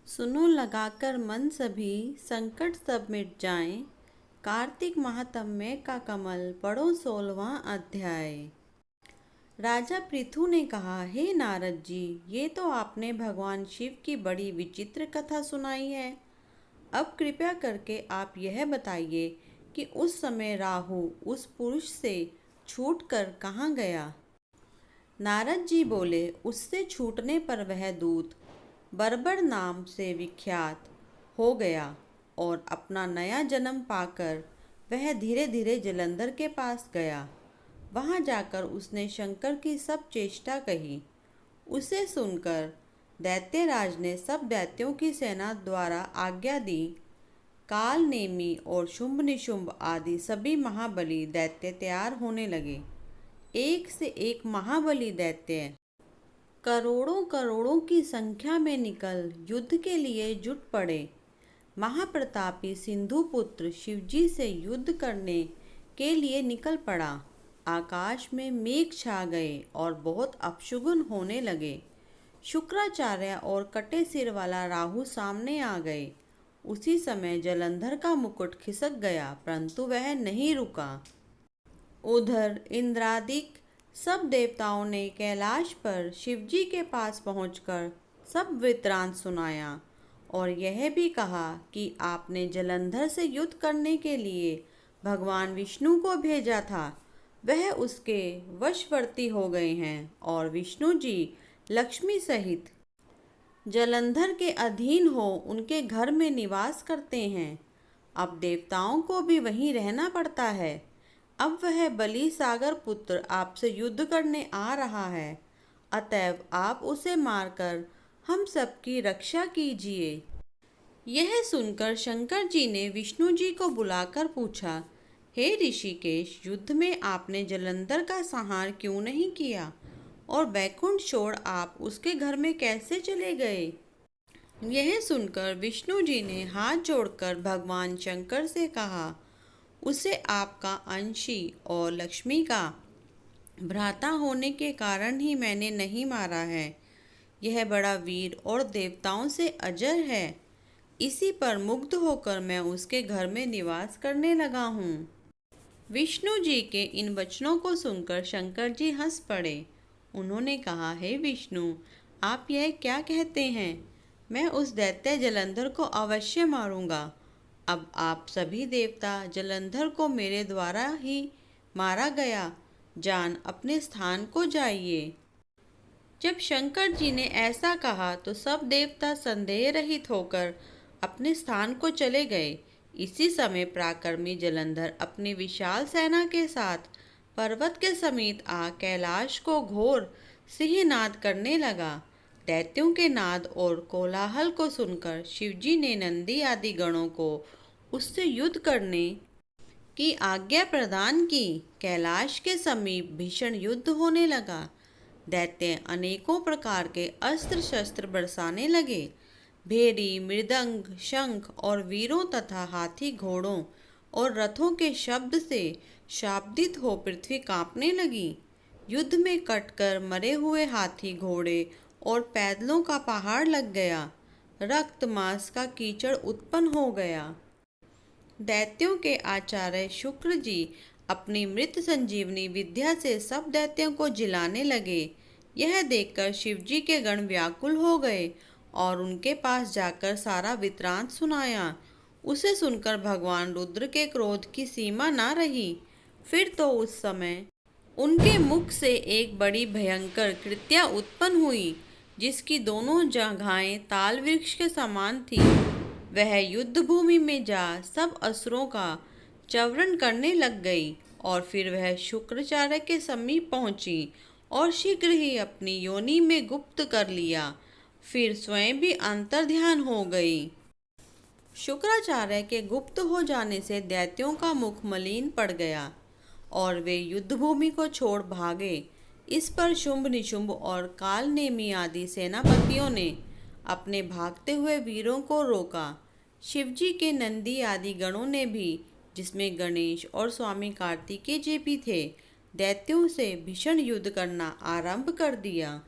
सुनो लगाकर मन सभी, संकट सब मिट जाएं। कार्तिक महात्म्य का कमल पढ़ो 16वां अध्याय। राजा पृथु ने कहा, हे नारद जी, ये तो आपने भगवान शिव की बड़ी विचित्र कथा सुनाई है। अब कृपया करके आप यह बताइए कि उस समय राहु उस पुरुष से छूटकर कहाँ गया। नारद जी बोले, उससे छूटने पर वह दूत बर्बर नाम से विख्यात हो गया और अपना नया जन्म पाकर वह धीरे धीरे जलंधर के पास गया। वहां जाकर उसने शंकर की सब चेष्टा कही। उसे सुनकर दैत्यराज ने सब दैत्यों की सेना द्वारा आज्ञा दी। काल नेमी और शुंभ निशुंभ आदि सभी महाबली दैत्य तैयार होने लगे। एक से एक महाबली दैत्य करोड़ों करोड़ों की संख्या में निकल युद्ध के लिए जुट पड़े। महाप्रतापी सिंधु पुत्र शिवजी से युद्ध करने के लिए निकल पड़ा। आकाश में मेघ छा गए और बहुत अपशुगुन होने लगे। शुक्राचार्य और कटे सिर वाला राहु सामने आ गए। उसी समय जलंधर का मुकुट खिसक गया, परंतु वह नहीं रुका। उधर इंद्रादिक सब देवताओं ने कैलाश पर शिवजी के पास पहुंचकर सब वृत्तांत सुनाया और यह भी कहा कि आपने जलंधर से युद्ध करने के लिए भगवान विष्णु को भेजा था। वह उसके वशवर्ती हो गए हैं और विष्णु जी लक्ष्मी सहित जलंधर के अधीन हो उनके घर में निवास करते हैं। अब देवताओं को भी वहीं रहना पड़ता है। अब वह बलि सागर पुत्र आपसे युद्ध करने आ रहा है, अतएव आप उसे मारकर हम सबकी रक्षा कीजिए। यह सुनकर शंकर जी ने विष्णु जी को बुलाकर पूछा, हे ऋषिकेश, युद्ध में आपने जलंधर का संहार क्यों नहीं किया और बैकुंठ छोड़ आप उसके घर में कैसे चले गए। यह सुनकर विष्णु जी ने हाथ जोड़कर भगवान शंकर से कहा, उसे आपका अंशी और लक्ष्मी का भ्राता होने के कारण ही मैंने नहीं मारा है। यह बड़ा वीर और देवताओं से अजर है। इसी पर मुग्ध होकर मैं उसके घर में निवास करने लगा हूँ। विष्णु जी के इन वचनों को सुनकर शंकर जी हंस पड़े। उन्होंने कहा, हे विष्णु, आप यह क्या कहते हैं। मैं उस दैत्य जलंधर को अवश्य मारूंगा। अब आप सभी देवता जलंधर को मेरे द्वारा ही मारा गया जान अपने स्थान को जाइए। जब शंकर जी ने ऐसा कहा तो सब देवता संदेह रहित होकर अपने स्थान को चले गए। इसी समय पराक्रमी जलंधर अपनी विशाल सेना के साथ पर्वत के समीप आ कैलाश को घोर सिंहनाद करने लगा। दैत्यों के नाद और कोलाहल को सुनकर शिवजी ने नंदी आदि गणों को उससे युद्ध करने की आज्ञा प्रदान की। कैलाश के समीप भीषण युद्ध होने लगा। दैत्य अनेकों प्रकार के अस्त्र शस्त्र बरसाने लगे। भेरी, मृदंग, शंख और वीरों तथा हाथी, घोड़ों और रथों के शब्द से शाब्दित हो पृथ्वी कांपने लगी। युद्ध में कटकर मरे हुए हाथी, घोड़े और पैदलों का पहाड़ लग गया। रक्त मांस का कीचड़ उत्पन्न हो गया। दैत्यों के आचार्य शुक्र जी अपनी मृत संजीवनी विद्या से सब दैत्यों को जिलाने लगे। यह देखकर शिवजी के गण व्याकुल हो गए और उनके पास जाकर सारा वृत्तांत सुनाया। उसे सुनकर भगवान रुद्र के क्रोध की सीमा ना रही। फिर तो उस समय उनके मुख से एक बड़ी भयंकर कृत्या उत्पन्न हुई, जिसकी दोनों जगहें ताल वृक्ष के समान थी। वह युद्ध भूमि में जा सब असुरों का चवरण करने लग गई और फिर वह शुक्राचार्य के समीप पहुंची और शीघ्र ही अपनी योनि में गुप्त कर लिया। फिर स्वयं भी अंतर्ध्यान हो गई। शुक्राचार्य के गुप्त हो जाने से दैत्यों का मुख मलिन पड़ गया और वे युद्ध भूमि को छोड़ भागे। इस पर शुंभ निशुंभ और काल नेमी आदि सेनापतियों ने अपने भागते हुए वीरों को रोका। शिवजी के नंदी आदि गणों ने भी, जिसमें गणेश और स्वामी कार्तिकेय जी भी थे, दैत्यों से भीषण युद्ध करना आरंभ कर दिया।